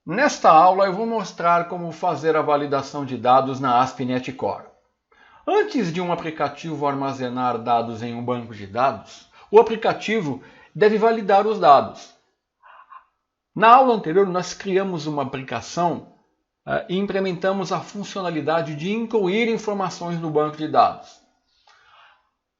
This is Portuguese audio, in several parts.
Nesta aula eu vou mostrar como fazer a validação de dados na ASP.NET Core. Antes de um aplicativo armazenar dados em um banco de dados, o aplicativo deve validar os dados. Na aula anterior nós criamos uma aplicação e implementamos a funcionalidade de incluir informações no banco de dados.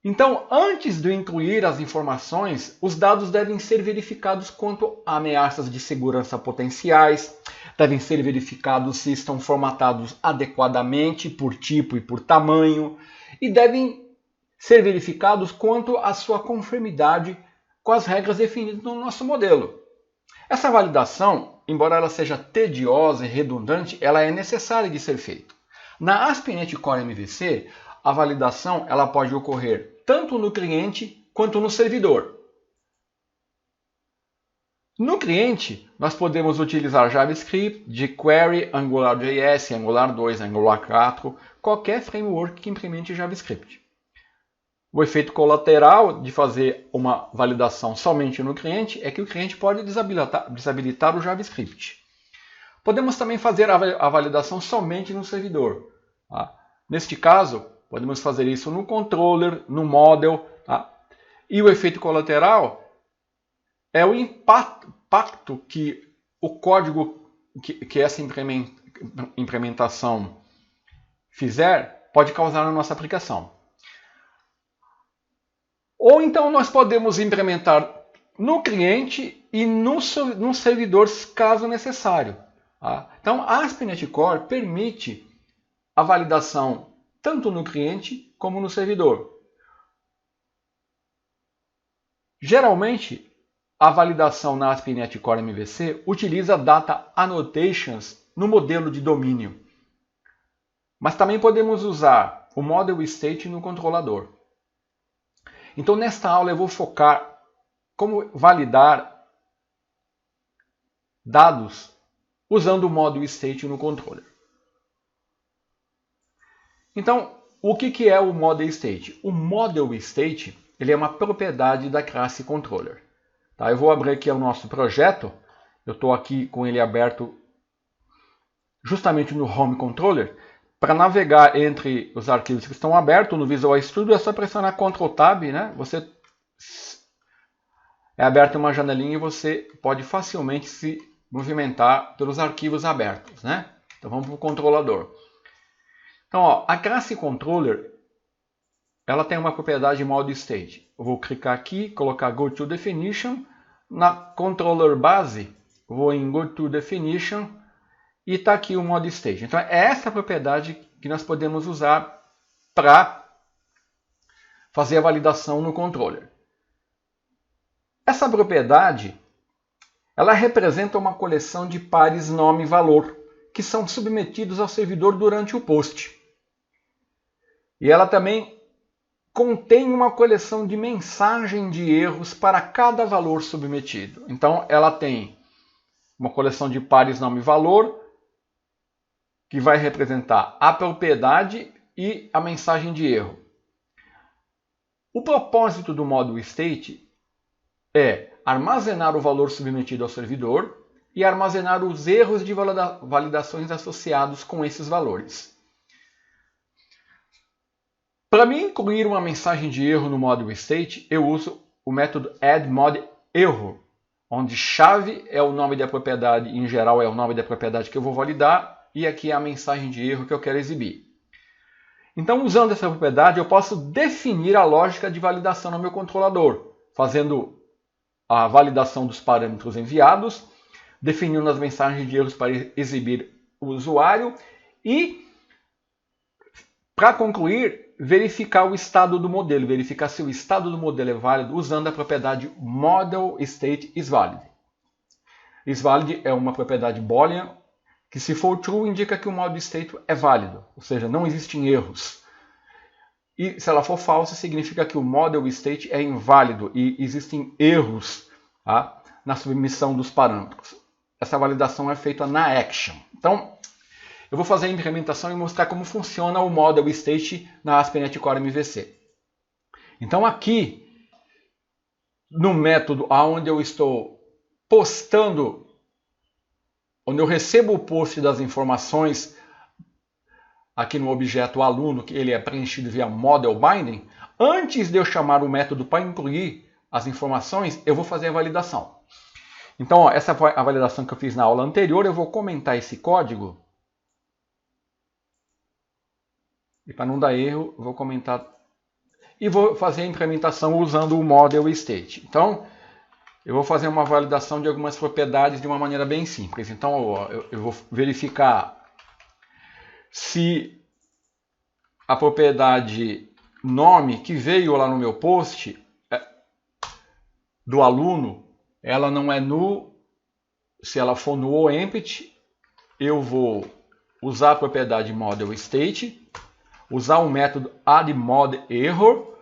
Então, antes de incluir as informações, os dados devem ser verificados quanto a ameaças de segurança potenciais, devem ser verificados se estão formatados adequadamente por tipo e por tamanho, e devem ser verificados quanto à sua conformidade com as regras definidas no nosso modelo. Essa validação, embora ela seja tediosa e redundante, ela é necessária de ser feita. Na ASP.NET Core MVC, a validação ela pode ocorrer tanto no cliente quanto no servidor. No cliente, nós podemos utilizar JavaScript, jQuery, AngularJS, Angular 2, Angular 4, qualquer framework que implemente JavaScript. O efeito colateral de fazer uma validação somente no cliente é que o cliente pode desabilitar o JavaScript. Podemos também fazer a validação somente no servidor. Tá? Neste caso, podemos fazer isso no controller, no model. Tá? E o efeito colateral é o impacto que o código que essa implementação fizer pode causar na nossa aplicação. Ou então nós podemos implementar no cliente e no servidor, caso necessário. Tá? Então, a ASP.NET Core permite a validação tanto no cliente como no servidor. Geralmente, a validação na ASP.NET Core MVC utiliza Data Annotations no modelo de domínio. Mas também podemos usar o Model State no controlador. Então, nesta aula eu vou focar como validar dados usando o Model State no controller. Então, o que é o Model State? O Model State ele é uma propriedade da classe Controller. Tá? Eu vou abrir aqui o nosso projeto. Eu estou aqui com ele aberto justamente no Home Controller. Para navegar entre os arquivos que estão abertos no Visual Studio, é só pressionar Ctrl Tab, né? Você é aberta uma janelinha e você pode facilmente se movimentar pelos arquivos abertos, né? Então vamos para o controlador. Então, ó, a classe Controller ela tem uma propriedade Model State. Eu vou clicar aqui, colocar Go to Definition. Na Controller Base, vou em Go to Definition. E está aqui o Model State. Então, é essa propriedade que nós podemos usar para fazer a validação no controller. Essa propriedade ela representa uma coleção de pares nome e valor que são submetidos ao servidor durante o post. E ela também contém uma coleção de mensagem de erros para cada valor submetido. Então, ela tem uma coleção de pares nome e valor que vai representar a propriedade e a mensagem de erro. O propósito do Model State é armazenar o valor submetido ao servidor e armazenar os erros de validações associados com esses valores. Para mim incluir uma mensagem de erro no Model State, eu uso o método addModError, onde chave é o nome da propriedade, em geral é o nome da propriedade que eu vou validar, e aqui é a mensagem de erro que eu quero exibir. Então, usando essa propriedade, eu posso definir a lógica de validação no meu controlador, fazendo a validação dos parâmetros enviados, definindo as mensagens de erros para exibir o usuário e, para concluir, verificar o estado do modelo, verificar se o estado do modelo é válido usando a propriedade Model State isValid. IsValid é uma propriedade boolean que, se for true, indica que o Model State é válido, ou seja, não existem erros. E se ela for falsa, significa que o Model State é inválido e existem erros, tá, na submissão dos parâmetros. Essa validação é feita na Action. Então, eu vou fazer a implementação e mostrar como funciona o Model State na ASP.NET Core MVC. Então, aqui, no método onde eu estou postando onde eu recebo o post das informações aqui no objeto aluno, que ele é preenchido via model binding, antes de eu chamar o método para incluir as informações, eu vou fazer a validação. Então, ó, essa foi a validação que eu fiz na aula anterior. Eu vou comentar esse código. E para não dar erro, eu vou comentar. E vou fazer a implementação usando o model state. Então, eu vou fazer uma validação de algumas propriedades de uma maneira bem simples. Então, ó, eu vou verificar se a propriedade nome que veio lá no meu post do aluno, ela não é null. Se ela for null ou empty, eu vou usar a propriedade model state, usar o método addModError.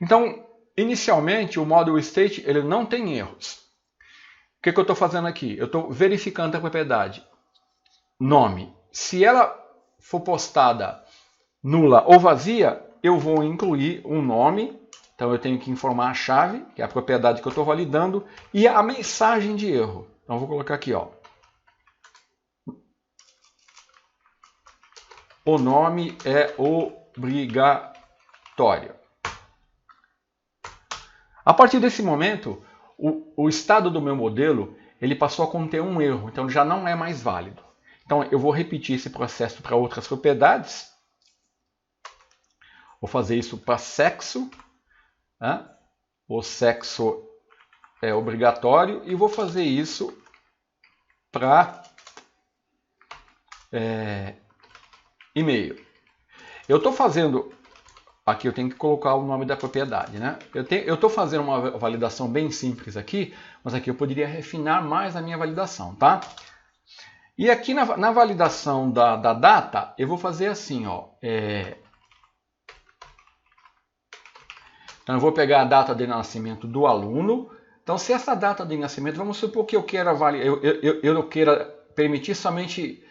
Então, inicialmente, o model state ele não tem erros. O que eu estou fazendo aqui? Eu estou verificando a propriedade nome. Se ela for postada nula ou vazia, eu vou incluir um nome. Então eu tenho que informar a chave, que é a propriedade que eu estou validando, e a mensagem de erro. Então eu vou colocar aqui, ó. O nome é obrigatório. A partir desse momento, o estado do meu modelo ele passou a conter um erro, então já não é mais válido. Então eu vou repetir esse processo para outras propriedades. Vou fazer isso para sexo. Né? O sexo é obrigatório. E vou fazer isso para e-mail. Eu estou fazendo... Aqui eu tenho que colocar o nome da propriedade. Né? Eu estou fazendo uma validação bem simples aqui, mas aqui eu poderia refinar mais a minha validação. Tá? E aqui na validação da data, eu vou fazer assim. Ó, Então eu vou pegar a data de nascimento do aluno. Então se essa data de nascimento, vamos supor que eu queira permitir somente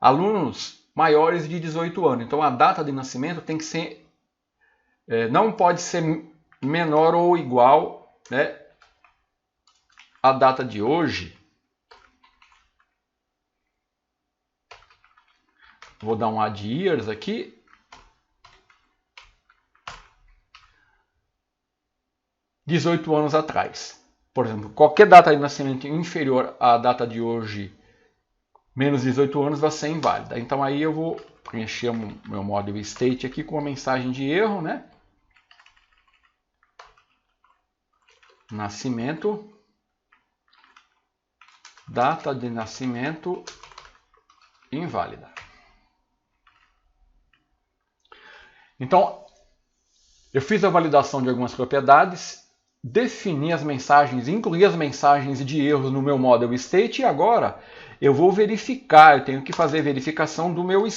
alunos maiores de 18 anos. Então a data de nascimento tem que ser, não pode ser menor ou igual, né, à data de hoje. Vou dar um add years aqui. ...18 anos atrás. Por exemplo, qualquer data de nascimento inferior à data de hoje, menos 18 anos, vai ser inválida. Então aí eu vou preencher o meu model state aqui com a mensagem de erro, né? Nascimento. Data de nascimento inválida. Então, eu fiz a validação de algumas propriedades, defini as mensagens, incluí as mensagens de erros no meu model state e agora eu vou verificar, eu tenho que fazer verificação do meu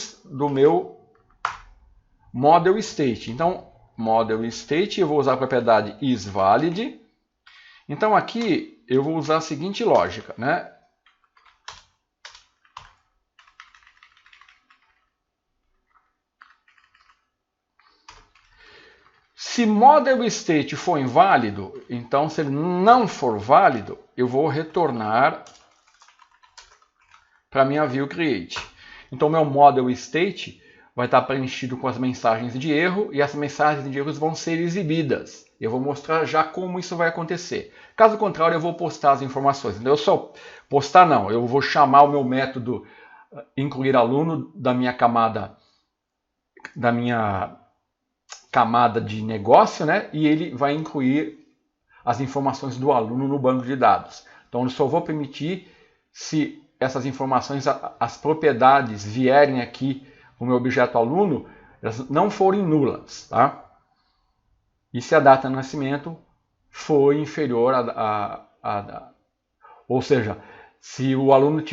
model state. Então, model state, eu vou usar a propriedade isValid. Então aqui eu vou usar a seguinte lógica, né? Se model state for inválido, então se ele não for válido, eu vou retornar para minha view create. Então meu model state vai estar preenchido com as mensagens de erro e as mensagens de erros vão ser exibidas. Eu vou mostrar já como isso vai acontecer. Caso contrário, eu vou postar as informações. Eu só postar não, eu vou chamar o meu método incluir aluno da minha camada de negócio, né? E ele vai incluir as informações do aluno no banco de dados. Então eu só vou permitir se essas informações, as propriedades vierem aqui no meu objeto aluno, elas não forem nulas, tá? E se a data de nascimento for inferior ou seja, se o aluno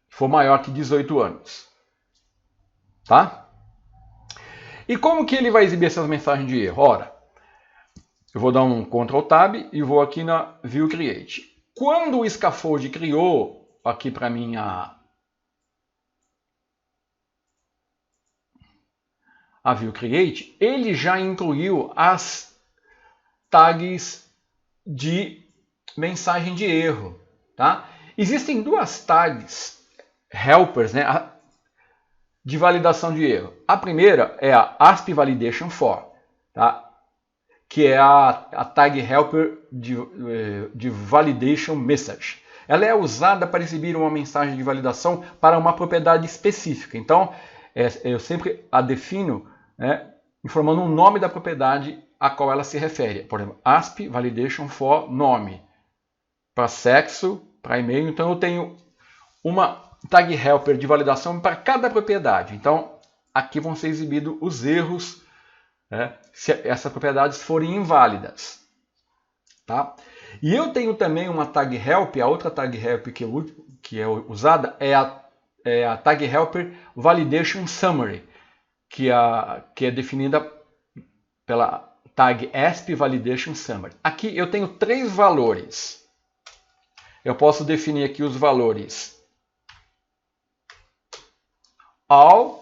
for maior que 18 anos, tá? E como que ele vai exibir essas mensagens de erro? Ora, eu vou dar um Ctrl Tab e vou aqui na View Create. Quando o Scaffold criou aqui para mim a View Create, ele já incluiu as tags de mensagem de erro, tá? Existem duas tags helpers, né, de validação de erro. A primeira é a ASP Validation For, tá? Que é a tag helper de Validation Message. Ela é usada para exibir uma mensagem de validação para uma propriedade específica. Então, eu sempre a defino, né, informando o nome da propriedade a qual ela se refere. Por exemplo, ASP Validation For nome. Para sexo, para e-mail. Então, eu tenho uma tag helper de validação para cada propriedade. Então, aqui vão ser exibidos os erros, né, se essas propriedades forem inválidas. Tá? E eu tenho também uma tag help, a outra tag help que é usada é a tag helper Validation Summary, que é definida pela tag ASP Validation Summary. Aqui eu tenho três valores. Eu posso definir aqui os valores all.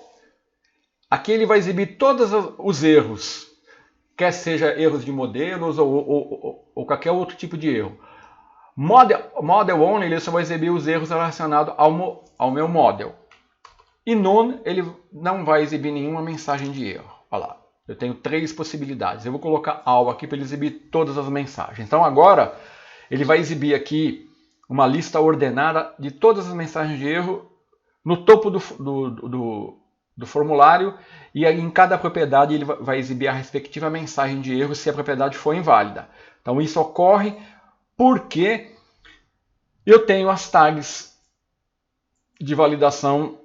Aqui ele vai exibir todos os erros, quer seja erros de modelos ou qualquer outro tipo de erro. Model only, ele só vai exibir os erros relacionados ao meu model. E none, ele não vai exibir nenhuma mensagem de erro. Olha lá, eu tenho três possibilidades. Eu vou colocar all aqui para ele exibir todas as mensagens. Então agora ele vai exibir aqui uma lista ordenada de todas as mensagens de erro no topo do formulário, e aí em cada propriedade ele vai exibir a respectiva mensagem de erro se a propriedade for inválida. Então isso ocorre porque eu tenho as tags de validação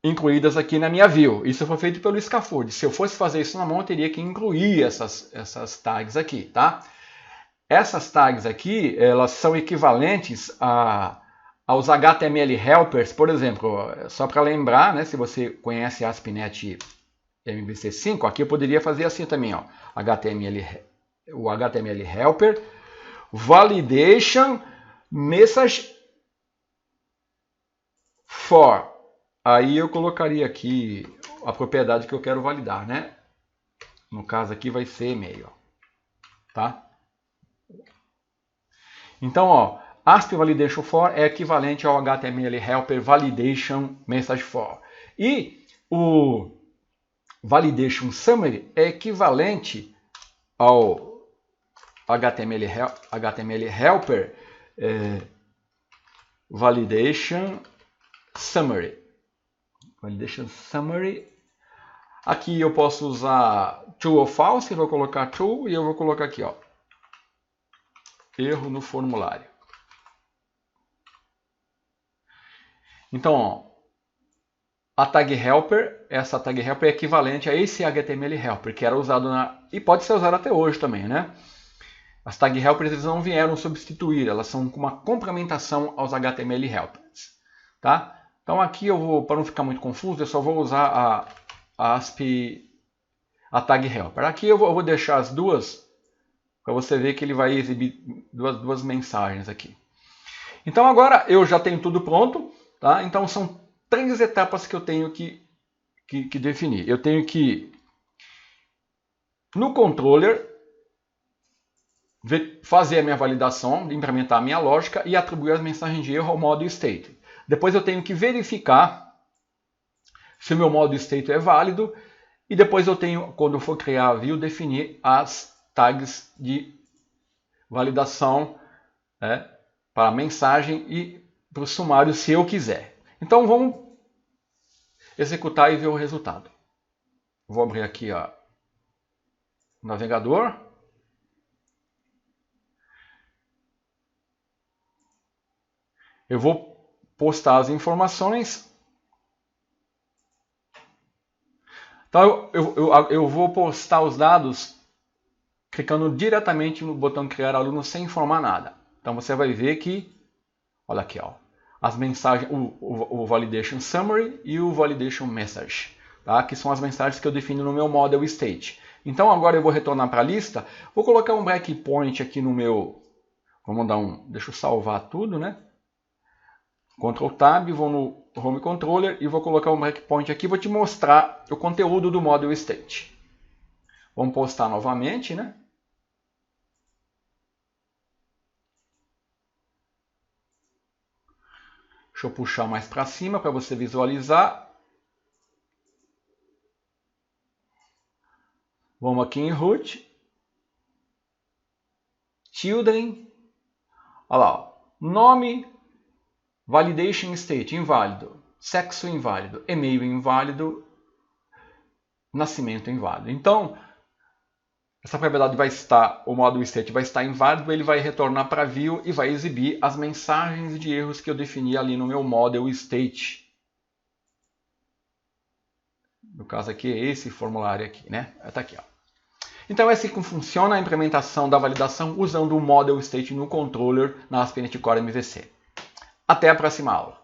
incluídas aqui na minha view. Isso foi feito pelo Scaffold. Se eu fosse fazer isso na mão, eu teria que incluir essas tags aqui, tá? Essas tags aqui, elas são equivalentes aos HTML helpers, por exemplo, só para lembrar, né, se você conhece ASP.NET MVC5, aqui eu poderia fazer assim também, ó, o HTML helper, validation message for. Aí eu colocaria aqui a propriedade que eu quero validar, né? No caso aqui vai ser e-mail, tá? Então, ó, ASP Validation For é equivalente ao HTML Helper Validation Message For. E o Validation Summary é equivalente ao HTML Helper Validation Summary. Validation Summary. Aqui eu posso usar true ou false, eu vou colocar true e eu vou colocar aqui, ó, erro no formulário. Então, ó, a tag helper, essa tag helper é equivalente a esse HTML helper que era usado e pode ser usado até hoje também, né? As tag helpers eles não vieram substituir, elas são uma complementação aos HTML helpers, tá? Então aqui eu vou, para não ficar muito confuso, eu só vou usar a tag helper. Aqui eu vou deixar as duas para você ver que ele vai exibir duas mensagens aqui. Então agora eu já tenho tudo pronto, tá? Então são três etapas que eu tenho que definir. Eu tenho que, no controller, fazer a minha validação, implementar a minha lógica e atribuir as mensagens de erro ao modo state. Depois eu tenho que verificar se o meu modo state é válido. E depois eu tenho, quando eu for criar a view, definir as tags de validação, né, para a mensagem e para o sumário, se eu quiser. Então vamos executar e ver o resultado. Vou abrir aqui, ó, o navegador. Eu vou postar as informações. Então eu vou postar os dados clicando diretamente no botão criar aluno sem informar nada. Então você vai ver que, olha aqui, ó, as mensagens, o Validation Summary e o Validation Message, tá? Que são as mensagens que eu defino no meu Model State. Então agora eu vou retornar para a lista, vou colocar um breakpoint aqui no meu, vamos dar deixa eu salvar tudo, né? Ctrl Tab, vou no Home Controller e vou colocar um breakpoint aqui, vou te mostrar o conteúdo do Model State. Vamos postar novamente, né? Deixa eu puxar mais para cima para você visualizar. Vamos aqui em root. Children. Olha lá. Ó. Nome, validation state, inválido. Sexo, inválido. E-mail, inválido. Nascimento, inválido. Então, essa propriedade vai estar, o modo state vai estar inválido, ele vai retornar para view e vai exibir as mensagens de erros que eu defini ali no meu model state. No caso aqui é esse formulário aqui, né? Está aqui, ó. Então é assim que funciona a implementação da validação usando o model state no controller na ASP.NET Core MVC. Até a próxima aula.